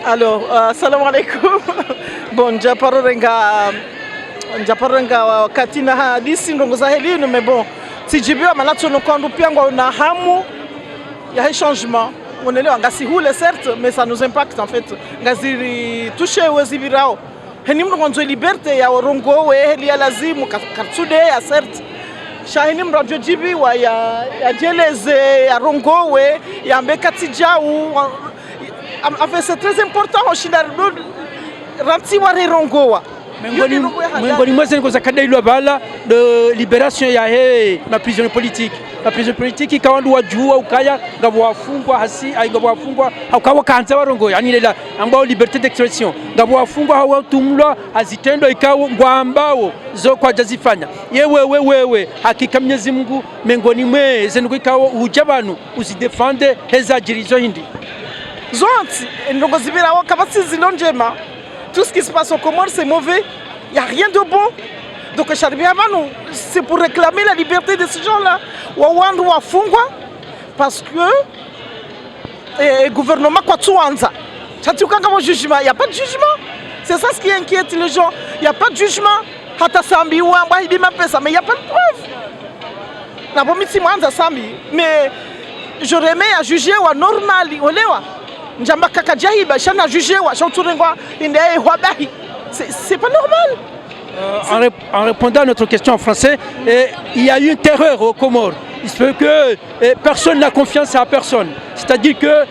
Alors, assalamu alaikum. Bon, Japarenga wakati na hadisi ndongo za helinu, mais bon, sijibiwa manatu nukondu piangwa na hamu ya changement. On est là, ngasi hule certes, mais ça nous impacte en fait. Ngaziri touche wezibirao. Henimno konzo liberté ya orongo we heli ya lazimu katsude ya certes. Shahinim radio jibi wa ya jeleze ya rongo we ya mbekati jau. En fait, c'est très important au Chine ranti wa rongo wa. Miongoni mwa zile za kadai lwa bala de libération ya na prison politique. La prison politique ikawandu wajua ukaya ngabo wafungwa hasi ngabo wafungwa haukawa kanza warongo yani lela ambao liberté d'expression ngabo wafungwa hawatumlwa azitendo ikawa ngwambao zo kwa jazifanya wewe hakika Mwenyezi Mungu miongoni mwe zenu ikawa ujabanu uzidefende heza jirizo hindi zonti ndongo zibira wakabasi zilonjema. Tout ce qui se passe au Comores, c'est mauvais. Il n'y a rien de bon. Donc, c'est pour réclamer la liberté de ces gens-là. Parce que le gouvernement Kwatsuanza. Il n'y a pas de jugement. C'est ça ce qui inquiète les gens. Il n'y a pas de jugement. Mais il n'y a pas de preuve. Mais j'aurais aimé à juger ou à normal. C'est pas normal. En répondant à notre question en français, il y a eu une terreur aux Comores. Il se peut que personne n'a confiance à personne. C'est-à-dire que,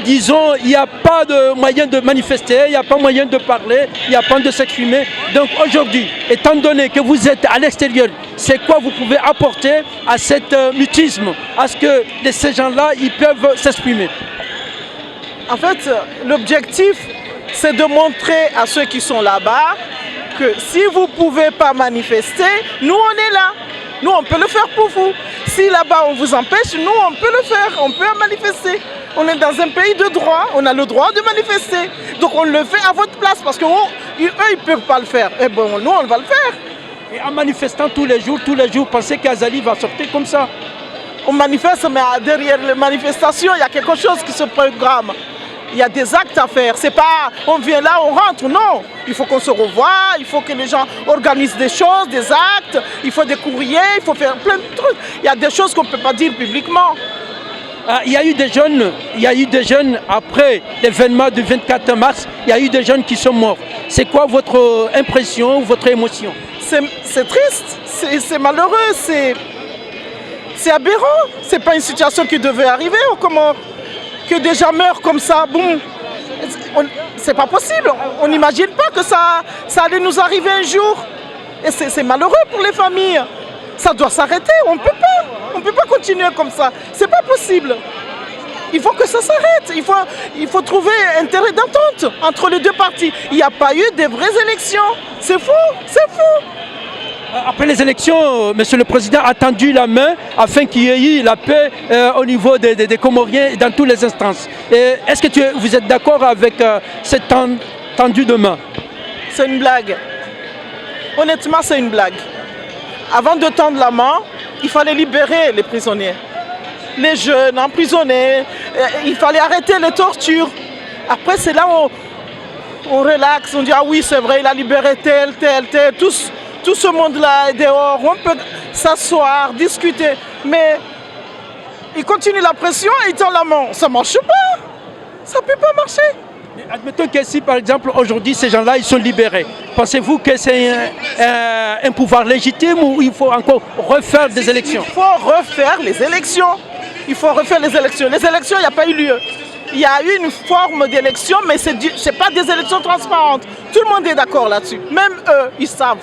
disons, il n'y a pas de moyen de manifester, il n'y a pas moyen de parler, il n'y a pas de s'exprimer. Donc aujourd'hui, étant donné que vous êtes à l'extérieur, c'est quoi vous pouvez apporter à cet mutisme, à ce que ces gens-là, ils peuvent s'exprimer? En fait, l'objectif, c'est de montrer à ceux qui sont là-bas que si vous ne pouvez pas manifester, nous on est là. Nous on peut le faire pour vous. Si là-bas on vous empêche, nous on peut le faire, on peut manifester. On est dans un pays de droit, on a le droit de manifester. Donc on le fait à votre place parce qu'eux ils ne peuvent pas le faire. Et bon, nous on va le faire. Et en manifestant tous les jours, pensez qu'Azali va sortir comme ça? On manifeste, mais derrière les manifestations, il y a quelque chose qui se programme. Il y a des actes à faire. C'est pas on vient là, on rentre. Non. Il faut qu'on se revoie, il faut que les gens organisent des choses, des actes, il faut des courriers, il faut faire plein de trucs. Il y a des choses qu'on ne peut pas dire publiquement. Il y a eu des jeunes après l'événement du 24 mars, il y a eu des jeunes qui sont morts. C'est quoi votre impression, votre émotion? C'est triste, c'est malheureux, c'est aberrant. C'est pas une situation qui devait arriver au Comores. Que des gens meurent comme ça, boum, c'est pas possible. On n'imagine pas que ça allait nous arriver un jour. Et c'est malheureux pour les familles. Ça doit s'arrêter, on ne peut pas continuer comme ça. C'est pas possible. Il faut que ça s'arrête. Il faut trouver un terrain d'entente entre les deux parties. Il n'y a pas eu de vraies élections. C'est fou, c'est fou. Après les élections, Monsieur le Président a tendu la main afin qu'il y ait la paix au niveau des Comoriens dans toutes les instances. Est-ce que vous êtes d'accord avec cette tendue de main? C'est une blague. Honnêtement, c'est une blague. Avant de tendre la main, il fallait libérer les prisonniers. Les jeunes emprisonnés, il fallait arrêter les tortures. Après, c'est là où on relaxe, on dit ah oui, c'est vrai, il a libéré tel. Tout ce monde-là est dehors, on peut s'asseoir, discuter, mais il continue la pression et il tend la main. Ça ne marche pas, ça ne peut pas marcher. Mais admettons que si par exemple aujourd'hui ces gens-là ils sont libérés, pensez-vous que c'est un pouvoir légitime ou il faut encore refaire des élections? Il faut refaire les élections. Les élections, il n'y a pas eu lieu. Il y a eu une forme d'élection, mais ce n'est pas des élections transparentes. Tout le monde est d'accord là-dessus. Même eux, ils savent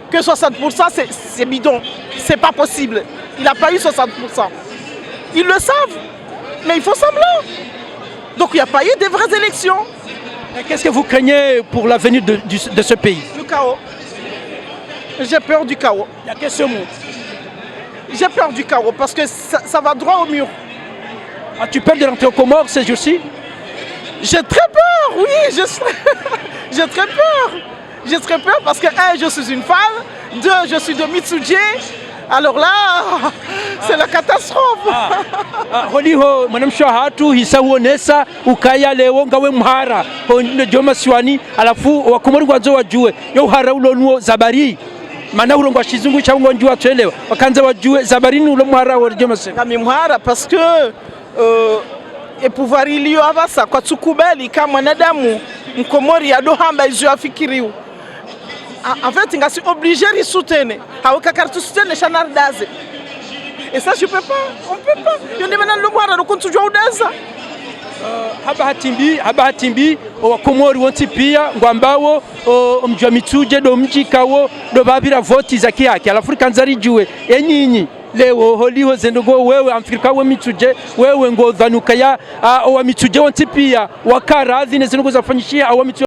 que 60% c'est bidon, c'est pas possible. Il n'a pas eu 60%. Ils le savent, mais il faut semblant. Donc il n'y a pas eu de vraies élections. Qu'est-ce que vous craignez pour l'avenir de ce pays? Du chaos. J'ai peur du chaos. Il n'y a que ce mot. J'ai peur du chaos parce que ça va droit au mur. As-tu peur de rentrer aux Comores ces jours-ci? J'ai très peur, oui, j'ai très peur. J'ai très peur parce que, un, je suis une femme, deux, je suis de Mitsudje, Alors là, c'est la catastrophe. Holiho mwanamsho hatu hisa uonesa ukaya leo ngawe mhara joma siwani alafu wakumori gwazo wajue yo hara ulonuo zabari mana ulongwa shizungu cha ngonjwa twelewa wakanza wajue zabarini ulo mhara wa joma siwani kama mhara parce que et pouvoir ilio avasa kwa tukubali kama mwanadamu mkomori adohamba izo afikiriu en fait nga si obligé de soutenir haweka carte soutenir chanardaze. Et ça je peux pas, on peut pas. Yone mana lomwara rukuntujwa udaza. Haba hatimbi wakomori wonti pia ngwambawo mjwa mituje do mjikawo do babira voti za kiyake alafu kanzari jue enyinyi leo holiho zendogo wewe Afrika we mituje wewe ngo dhanuka ya wa mituje wonti pia wakaradhi nezendogo zafanyishia awa mituje